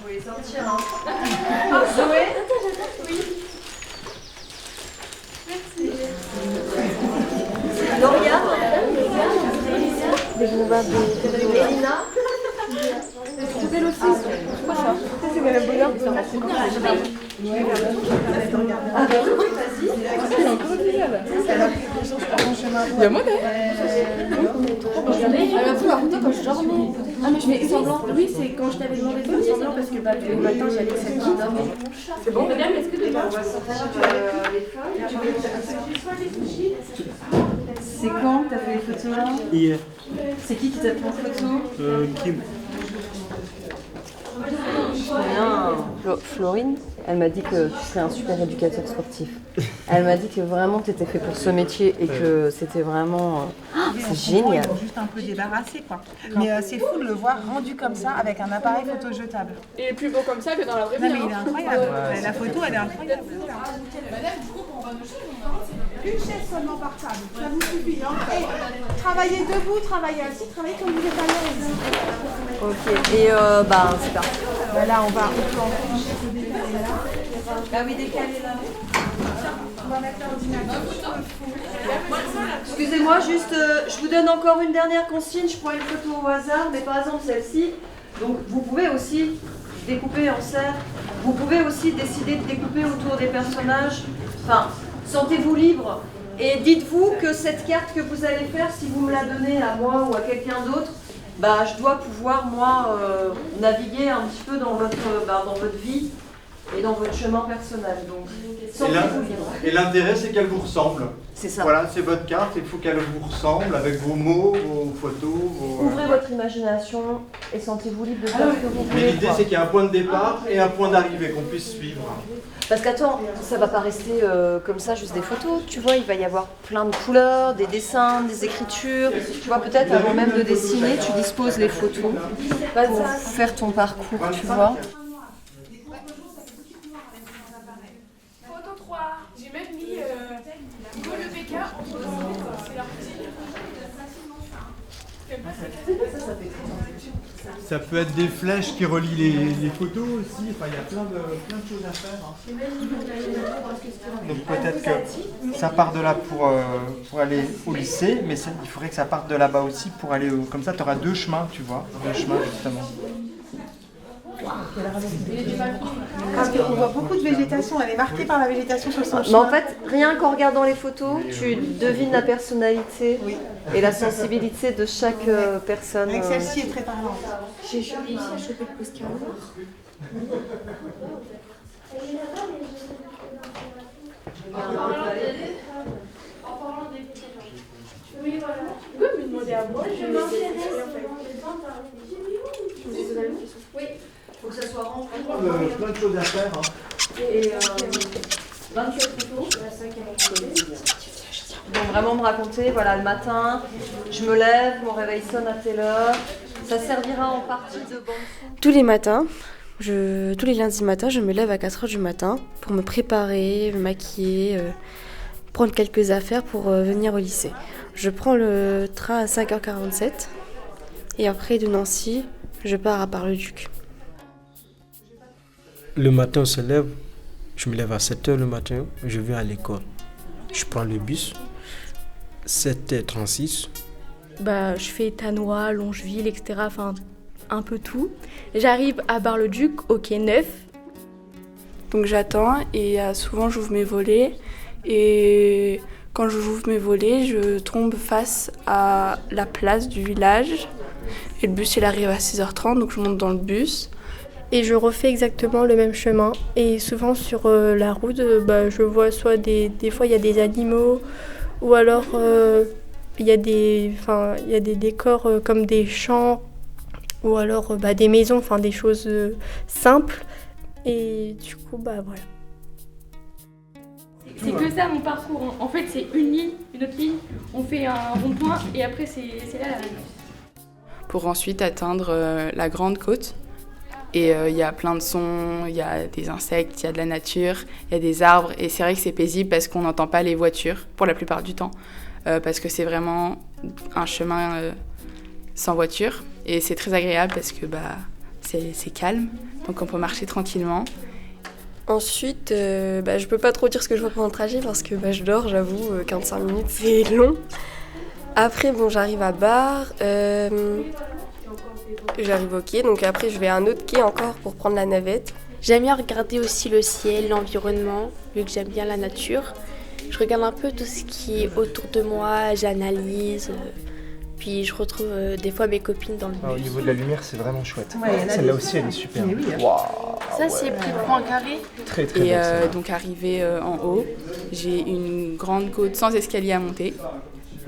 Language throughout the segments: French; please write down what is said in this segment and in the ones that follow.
Vous pouvez sortir, hein. Zoé? Oui. Merci. Lauriane? Mélina? C'est belle aussi. C'est Madame Bollard. Il y a moi Ah mais je fais semblant. Oui, c'est quand je t'avais demandé de faire semblant parce que tous les matins j'allais avec cette fille. C'est bon? Est-ce que tu vas C'est quand que t'as fait les photos là? Hier. C'est qui t'a pris en photo? Kim. Florine, elle m'a dit que tu serais un super éducateur sportif. Elle m'a dit que vraiment tu étais fait pour ce métier et que c'était vraiment... c'est génial. Ils ont juste un peu débarrassé quoi. Mais c'est fou de le voir rendu comme ça avec un appareil photo jetable. Il est plus beau comme ça que dans la vraie vie. Non mais il est incroyable. La photo elle est incroyable. Une chaise seulement par table, ça vous suffit. Hein. Travaillez debout, travaillez assis, travaillez comme vous êtes à l'aise. Ok, et c'est parti. Là on va. Ah oui, décalé là. On va mettre l'ordinateur. Excusez-moi, juste, je vous donne encore une dernière consigne. Je prends une photo au hasard, mais par exemple celle-ci. Donc vous pouvez aussi découper en cercle. Vous pouvez aussi décider de découper autour des personnages. Enfin, sentez-vous libre. Et dites-vous que cette carte que vous allez faire, si vous me la donnez à moi ou à quelqu'un d'autre, je dois pouvoir, moi, naviguer un petit peu dans votre vie et dans votre chemin personnel. Donc, sentez-vous libre. Et l'intérêt, c'est qu'elle vous ressemble. C'est ça. Voilà, c'est votre carte, il faut qu'elle vous ressemble avec vos mots, vos photos. Ouvrez votre imagination et sentez-vous libre de faire ce que vous Mais voulez. l'idée, c'est qu'il y a un point de départ et un point d'arrivée, qu'on puisse suivre. Parce qu'attends, ça va pas rester comme ça, juste des photos, tu vois, il va y avoir plein de couleurs, des dessins, des écritures. Tu vois, peut-être avant même de dessiner, tu disposes les photos pour faire ton parcours, tu vois. Photo 3. J'ai même mis Hugo le BK entre c'est leur Ça peut être des flèches qui relient les photos aussi, enfin il y a plein de choses à faire. Hein. Donc peut-être que ça part de là pour aller au lycée, mais il faudrait que ça parte de là-bas aussi pour aller comme ça tu auras deux chemins, tu vois, deux chemins justement. Parce qu'on voit beaucoup de végétation, elle est marquée par la végétation sur son Mais chemin. en fait, rien qu'en regardant les photos, tu devines la personnalité et la sensibilité de chaque personne. Avec celle-ci est très parlante. J'ai réussi à choper le post-it noir. Oui, voilà. Tu peux me demander à moi, je m'intéresse. Oui. Il faut que ça soit rempli. Plein de choses à faire. Hein. Et 27 photos. Donc vraiment me raconter, voilà, le matin, je me lève, mon réveil sonne à telle heure. Ça servira en partie de bande son. Tous les matins, tous les lundis matin, je me lève à 4h du matin pour me préparer, me maquiller, prendre quelques affaires pour venir au lycée. Je prends le train à 5h47 et après de Nancy, je pars à Bar-le-Duc. Le matin, on se lève, je me lève à 7h le matin, je vais à l'école. Je prends le bus, 7h36. Je fais Tanois, Longeville, etc. Enfin, un peu tout. J'arrive à Bar-le-Duc, au quai 9. Donc j'attends et souvent j'ouvre mes volets. Et quand j'ouvre mes volets, je tombe face à la place du village. Et le bus, il arrive à 6h30, donc je monte dans le bus. Et je refais exactement le même chemin. Et souvent sur la route, je vois soit des fois il y a des animaux, ou alors il y a des décors comme des champs, ou alors des maisons, enfin des choses simples. Et du coup, voilà. C'est que ça mon parcours. En fait, c'est une ligne, une autre ligne. On fait un rond-point et après, c'est là la ligne. Pour ensuite atteindre la grande côte. Et il y a plein de sons, il y a des insectes, il y a de la nature, il y a des arbres. Et c'est vrai que c'est paisible parce qu'on n'entend pas les voitures, pour la plupart du temps. Parce que c'est vraiment un chemin sans voiture. Et c'est très agréable parce que c'est calme, donc on peut marcher tranquillement. Ensuite, je peux pas trop dire ce que je vois pendant le trajet parce que je dors, j'avoue, 45 minutes c'est long. Après, j'arrive à Bar, j'arrive au quai, donc après je vais à un autre quai encore pour prendre la navette. J'aime bien regarder aussi le ciel, l'environnement, vu que j'aime bien la nature. Je regarde un peu tout ce qui est autour de moi, j'analyse, puis je retrouve des fois mes copines dans le bus. Au niveau de la lumière, c'est vraiment chouette. Ouais, Celle-là aussi, elle est super. Mais oui, hein. Waouh, Ça, c'est pris pour un carré. très très Et belle, celle-là. donc arrivé en haut, j'ai une grande côte sans escalier à monter.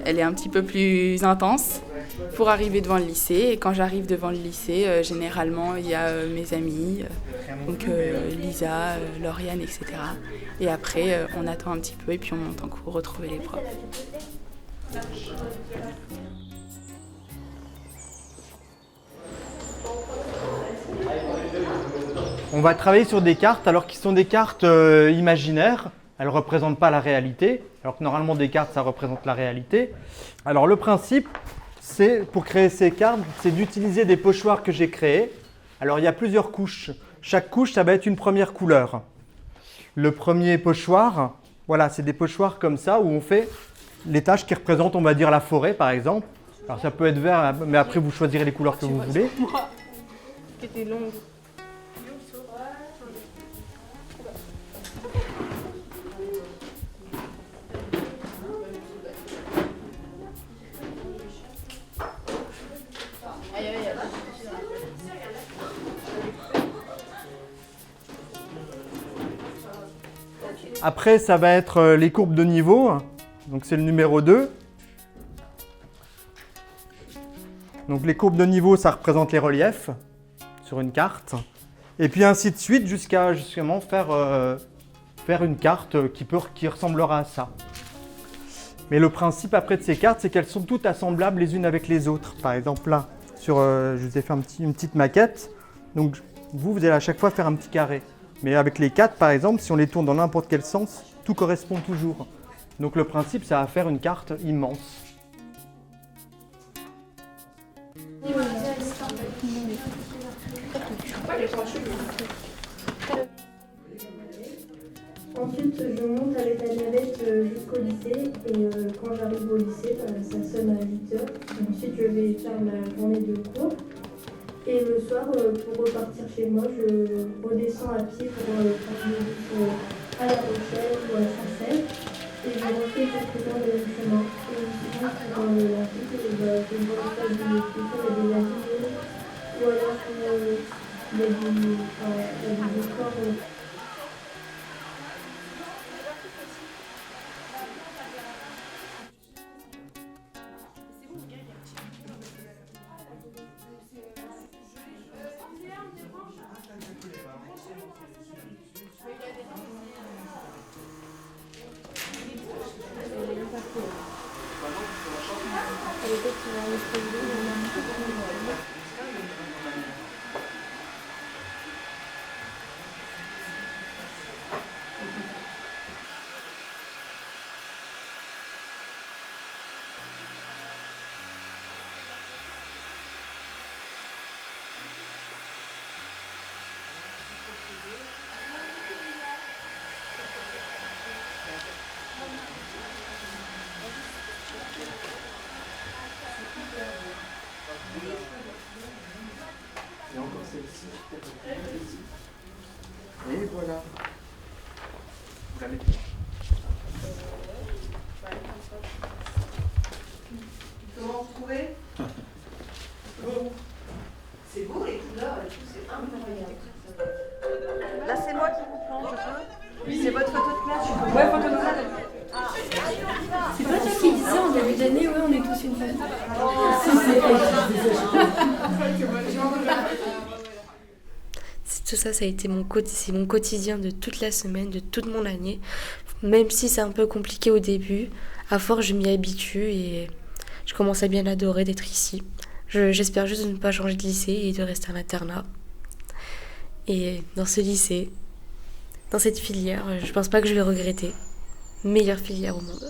Elle est un petit peu plus intense pour arriver devant le lycée. Et quand j'arrive devant le lycée, généralement, il y a mes amis, donc Lisa, Lauriane, etc. Et après, on attend un petit peu et puis on monte en cours retrouver les profs. On va travailler sur des cartes, alors qui sont des cartes imaginaires. Elles ne représentent pas la réalité, alors que normalement des cartes, ça représente la réalité. Alors le principe, pour créer ces cartes, c'est d'utiliser des pochoirs que j'ai créés. Alors il y a plusieurs couches. Chaque couche, ça va être une première couleur. Le premier pochoir, voilà, c'est des pochoirs comme ça où on fait les taches qui représentent, on va dire, la forêt par exemple. Alors ça peut être vert, mais après vous choisirez les couleurs que vous voulez. Qui était longue. Après, ça va être les courbes de niveau. Donc c'est le numéro 2. Donc les courbes de niveau, ça représente les reliefs sur une carte. Et puis ainsi de suite jusqu'à justement faire une carte qui ressemblera à ça. Mais le principe après de ces cartes, c'est qu'elles sont toutes assemblables les unes avec les autres. Par exemple là, je vous ai fait une petite maquette. Donc vous allez à chaque fois faire un petit carré. Mais avec les 4, par exemple, si on les tourne dans n'importe quel sens, tout correspond toujours. Donc le principe, ça va faire une carte immense. Ensuite, je monte avec la navette jusqu'au lycée et quand j'arrive au lycée, ça sonne à 8h. Ensuite, je vais faire la journée de cours. Et le soir, pour repartir chez moi, je redescends à pied pour prendre le bus à La Rochelle ou à Sarcelles. Et je refais exactement le même chemin. Et souvent, pour la suite, je vois pas des photos et des animaux. Ou alors, il y a des décors. Et encore celle-ci. Et voilà. Vous la mettez. Comment vous trouvez? Bon. C'est beau les couleurs et tout, c'est incroyable. Là, c'est moi qui vous prends, je peux? Oui, c'est votre photo de classe, je peux. Ouais, photo de classe. C'est pas toi qui disais en début d'année, ouais, on est tous une famille. Tout ça, ça a été c'est mon quotidien de toute la semaine, de toute mon année. Même si c'est un peu compliqué au début, à force je m'y habitue et je commence à bien adorer d'être ici. J'espère juste de ne pas changer de lycée et de rester à l'internat. Et dans ce lycée, dans cette filière, je pense pas que je vais regretter. Meilleure filière au monde.